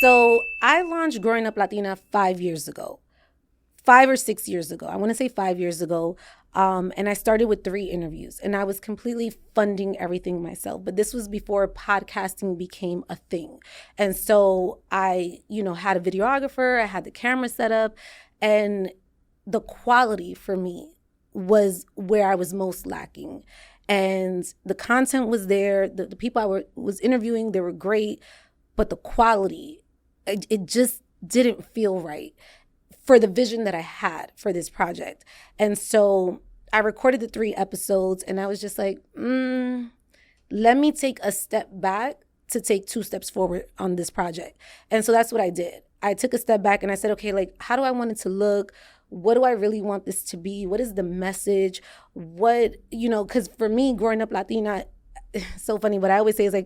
So I launched Growing Up Latina 5 years ago. 5 or 6 years ago. I want to say 5 years ago. And I started with 3 interviews, and I was completely funding everything myself. But this was before podcasting became a thing. And so I, had a videographer, I had the camera set up, and the quality for me was where I was most lacking. And the content was there. The people I was interviewing, they were great, but the quality, it just didn't feel right for the vision that I had for this project. And so I recorded the 3 episodes, and I was just like, let me take a step back to take 2 steps forward on this project. And so that's what I did. I took a step back and I said, okay, how do I want it to look? What do I really want this to be? What is the message? Because for me, Growing Up Latina, it's so funny, what I always say is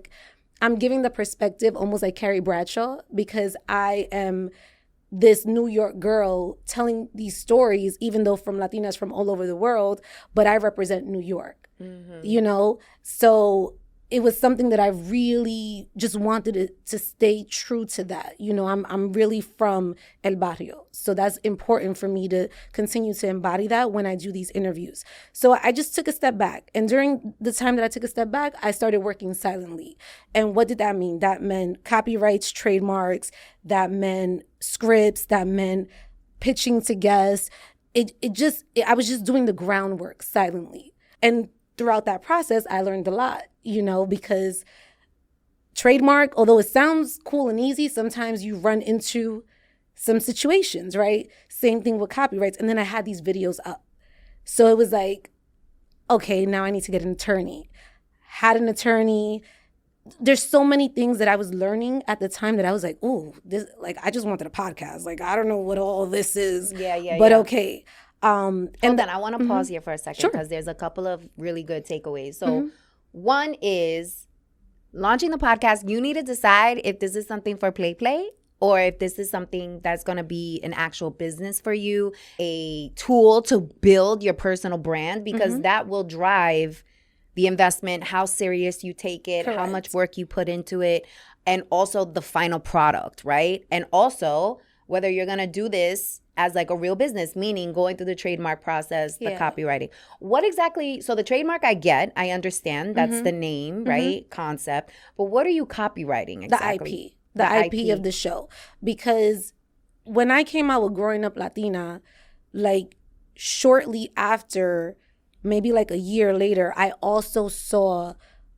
I'm giving the perspective almost like Carrie Bradshaw, because I am this New York girl telling these stories, even though from Latinas from all over the world, but I represent New York, So it was something that I really just wanted to stay true to that. I'm really from El Barrio. So that's important for me to continue to embody that when I do these interviews. So I just took a step back. And during the time that I took a step back, I started working silently. And what did that mean? That meant copyrights, trademarks, that meant scripts, that meant pitching to guests. I was just doing the groundwork silently. And throughout that process, I learned a lot, because trademark, although it sounds cool and easy, sometimes you run into some situations, right? Same thing with copyrights. And then I had these videos up. So it was like, okay, now I need to get an attorney. Had an attorney. There's so many things that I was learning at the time that I was like, ooh, this, I just wanted a podcast. I don't know what all this is. But okay. Hold on, I want to pause here for a second because there's a couple of really good takeaways. So one is launching the podcast. You need to decide if this is something for play, or if this is something that's going to be an actual business for you, a tool to build your personal brand, because that will drive the investment, how serious you take it, how much work you put into it, and also the final product, right? And also whether you're going to do this as a real business, meaning going through the trademark process, the copywriting. What exactly, so the trademark I understand, that's the name, right? Concept. But what are you copywriting exactly? The IP of the show. Because when I came out with Growing Up Latina, shortly after, maybe a year later, I also saw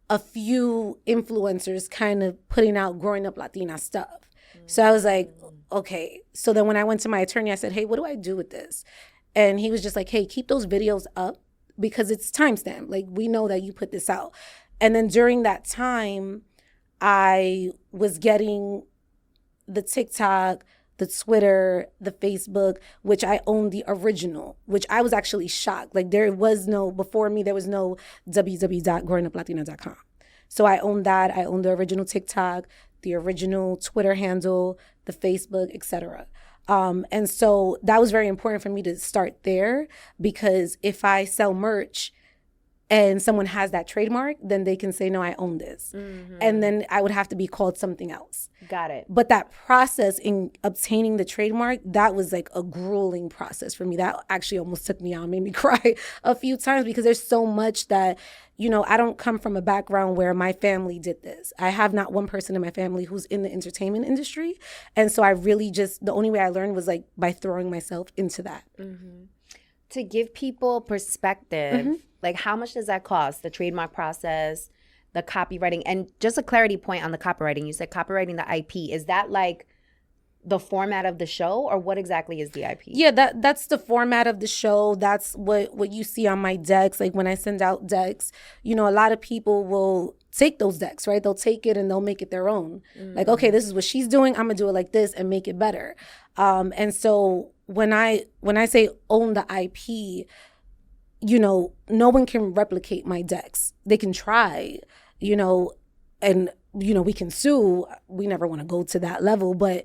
a few influencers kind of putting out Growing Up Latina stuff. So I was like, okay. So then when I went to my attorney, I said, hey, what do I do with this? And he was just like, hey, keep those videos up because it's timestamped. We know that you put this out. And then during that time, I was getting the TikTok, the Twitter, the Facebook, which I owned the original, which I was actually shocked. Before me, there was no www.growinguplatina.com. So I owned that. I owned the original TikTok, the original Twitter handle, the Facebook, etc. And so that was very important for me to start there, because if I sell merch and someone has that trademark, then they can say, no, I own this. And then I would have to be called something else. Got it. But that process in obtaining the trademark, that was a grueling process for me. That actually almost took me out, made me cry a few times, because there's so much that, I don't come from a background where my family did this. I have not one person in my family who's in the entertainment industry. And so I really the only way I learned was by throwing myself into that. To give people perspective, how much does that cost? The trademark process, the copywriting, and just a clarity point on the copywriting. You said copywriting the IP. Is that the format of the show, or what exactly is the IP? Yeah, that's the format of the show. That's what you see on my decks. When I send out decks, a lot of people will take those decks, right? They'll take it and they'll make it their own. Okay, this is what she's doing. I'm gonna do it like this and make it better. And so when I say own the IP, no one can replicate my decks. They can try, and we can sue. We never want to go to that level, but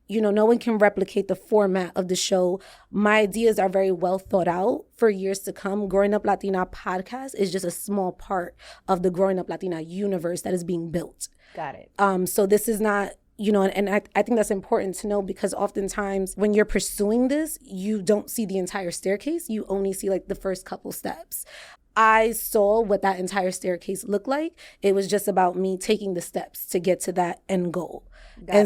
no one can replicate the format of the show. My ideas are very well thought out for years to come. Growing Up Latina podcast is just a small part of the Growing Up Latina universe that is being built. Got it. So this is not you know, and I think that's important to know, because oftentimes when you're pursuing this, you don't see the entire staircase. You only see like the first couple steps. I saw what that entire staircase looked like. It was just about me taking the steps to get to that end goal.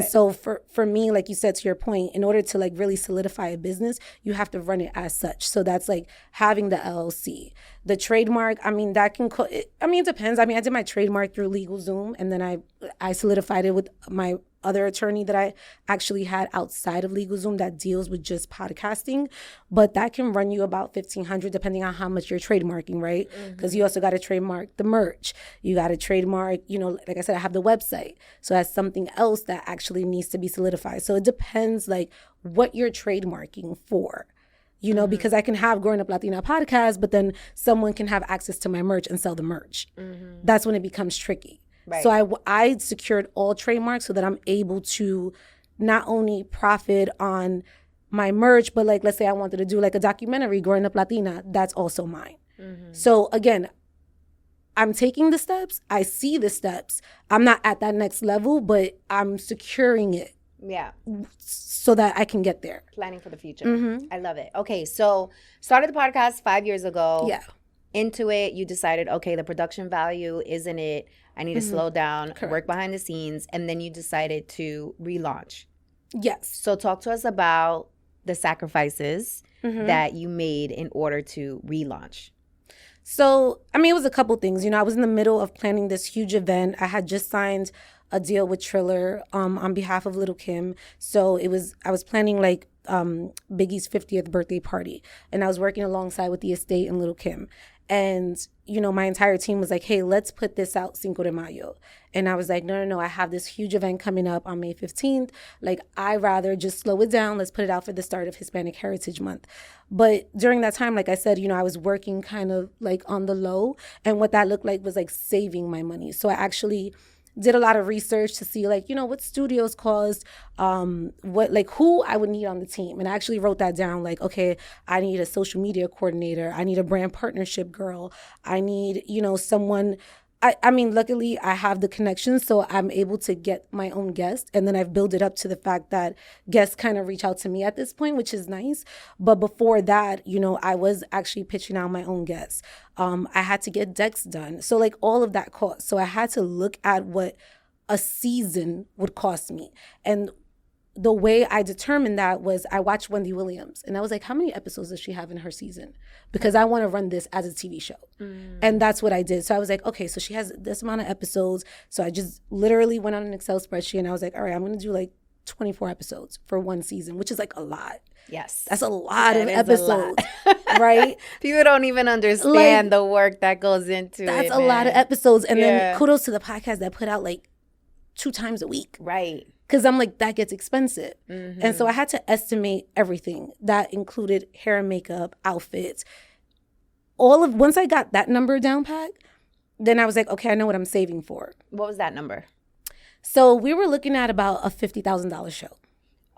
So for me, like you said, to your point, in order to like really solidify a business, you have to run it as such. So that's like having the LLC, the trademark. I mean, that can, it depends. I mean, I did my trademark through LegalZoom, and then I solidified it with my other attorney that I actually had outside of LegalZoom that deals with just podcasting. But that can run you about $1,500 depending on how much you're trademarking, right? Because you also got to trademark the merch. You got to trademark, you know, like I said, I have the website. So that's something else that actually needs to be solidified. So it depends like what you're trademarking for. You know, because I can have Growing Up Latina podcast, but then someone can have access to my merch and sell the merch. That's when it becomes tricky. Right. So I secured all trademarks so that I'm able to not only profit on my merch, but like, let's say I wanted to do like a documentary, Growing Up Latina, that's also mine. So again, I'm taking the steps. I see the steps. I'm not at that next level, but I'm securing it. Yeah. So that I can get there. Planning for the future. I love it. Okay, so started the podcast 5 years ago. Yeah. Into it, you decided, okay, the production value isn't it. I need to slow down, work behind the scenes. And then you decided to relaunch. Yes. So talk to us about the sacrifices that you made in order to relaunch. So, I mean, it was a couple things. You know, I was in the middle of planning this huge event. I had just signed a deal with Triller on behalf of Little Kim. So I was planning like Biggie's 50th birthday party. And I was working alongside with the estate and Little Kim. And, you know, my entire team was like, hey, let's put this out Cinco de Mayo. And I was like, no, I have this huge event coming up on May 15th. Like, I'd rather just slow it down. Let's put it out for the start of Hispanic Heritage Month. But during that time, like I said, you know, I was working kind of like on the low. And what that looked like was like saving my money. So I actually did a lot of research to see like, you know, what studios cost, who I would need on the team. And I actually wrote that down like, okay, I need a social media coordinator. I need a brand partnership girl. I need, you know, someone. I mean, luckily I have the connections, so I'm able to get my own guests. And then I've built it up to the fact that guests kind of reach out to me at this point, which is nice. But before that, you know, I was actually pitching out my own guests. I had to get decks done. So like all of that cost. So I had to look at what a season would cost me. And the way I determined that was I watched Wendy Williams and I was like, how many episodes does she have in her season? Because I want to run this as a TV show. And that's what I did. So I was like, okay, so she has this amount of episodes. So I just literally went on an Excel spreadsheet and I was like, all right, I'm going to do like 24 episodes for one season, which is like a lot. Yes. That's a lot of episodes, right? People don't even understand like, the work that goes into that's it. That's a lot of episodes. And then kudos to the podcast that put out like 2 times a week. Right. Because I'm like, that gets expensive. And so I had to estimate everything. That included hair and makeup, outfits. Once I got that number down pat, then I was like, okay, I know what I'm saving for. What was that number? So we were looking at about a $50,000 show.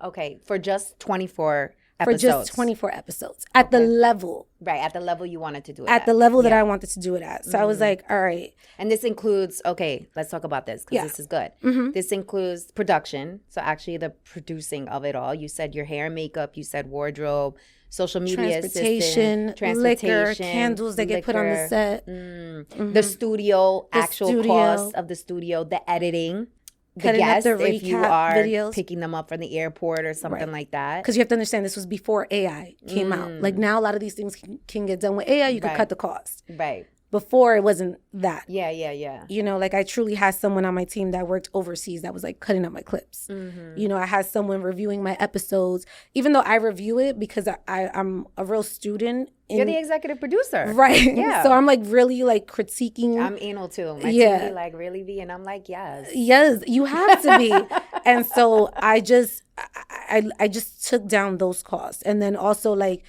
Okay, for just 24 episodes. For just 24 episodes. At the level. Right, at the level you wanted to do it at. The level that I wanted to do it at. So I was like, all right. And this includes, okay, let's talk about this because this is good. This includes production. So actually the producing of it all. You said your hair and makeup. You said wardrobe, social media transportation, liquor, candles that get put on the set. The studio, cost of the studio, the editing. The guests, if you are picking them up from the airport or something like that. Because you have to understand, this was before AI came out. Like now, a lot of these things can get done with AI. You could cut the cost. Right. Before, it wasn't that. Yeah. You know, like I truly had someone on my team that worked overseas that was like cutting up my clips. You know, I had someone reviewing my episodes, even though I review it because I'm a real student. You're the executive producer. Right. Yeah. So I'm like really like critiquing. I'm anal too. My team be like, really, V? And I'm like, yes. Yes, you have to be. And so I just took down those costs. And then also like,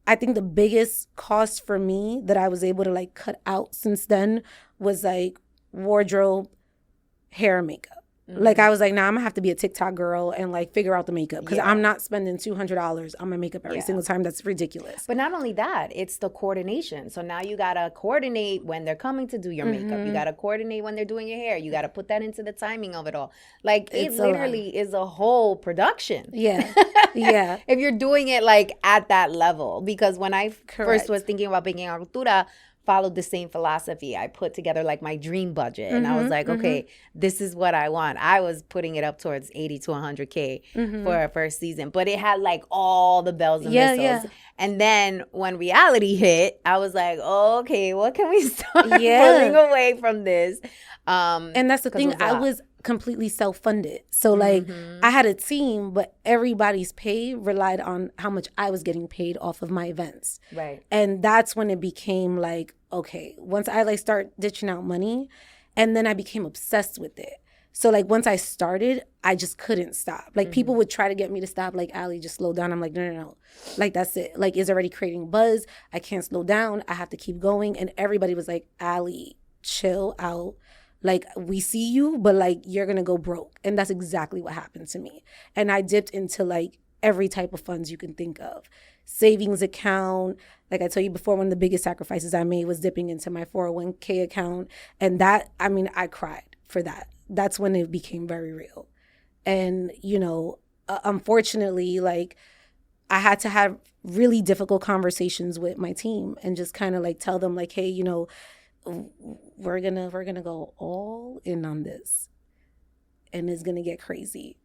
I think the biggest cost for me that I was able to like cut out since then was like wardrobe, hair and makeup. Like, I was like, nah, I'm gonna have to be a TikTok girl and like figure out the makeup because I'm not spending $200 on my makeup every single time. That's ridiculous. But not only that, it's the coordination. So now you gotta coordinate when they're coming to do your makeup. You gotta coordinate when they're doing your hair. You gotta put that into the timing of it all. Like, it literally is a whole production. Yeah. Yeah. If you're doing it like at that level. Because when I first was thinking about being on Cultura, followed the same philosophy. I put together like my dream budget and I was like, okay, this is what I want. I was putting it up towards 80 to 100K for our first season, but it had like all the bells and whistles. Yeah. And then when reality hit, I was like, oh, okay, what can we start pulling away from this? And that's the thing. I was completely self-funded. So like I had a team, but everybody's pay relied on how much I was getting paid off of my events. Right. And that's when it became like, okay, once I like start ditching out money, and then I became obsessed with it. So like once I started, I just couldn't stop. Like people would try to get me to stop, like, Alyi, just slow down. I'm like, no. Like that's it. Like it's already creating buzz. I can't slow down. I have to keep going. And everybody was like, Alyi, chill out. Like, we see you, but like, you're going to go broke. And that's exactly what happened to me. And I dipped into like every type of funds you can think of. Savings account. Like I told you before, one of the biggest sacrifices I made was dipping into my 401k account. And that, I mean, I cried for that. That's when it became very real. And, you know, unfortunately, like I had to have really difficult conversations with my team and just kind of like tell them like, hey, you know, we're gonna go all in on this, and it's gonna get crazy.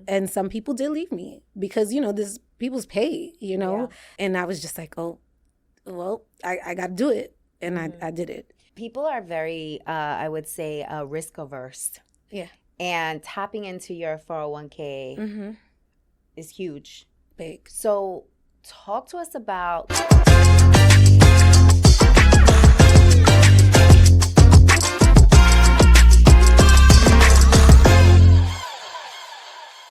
And some people did leave me because, you know, this people's pay, you know. And I was just like, oh, well, I gotta do it, and I did it. People are very, I would say, risk averse. Yeah. And tapping into your 401k is huge. Big. So talk to us about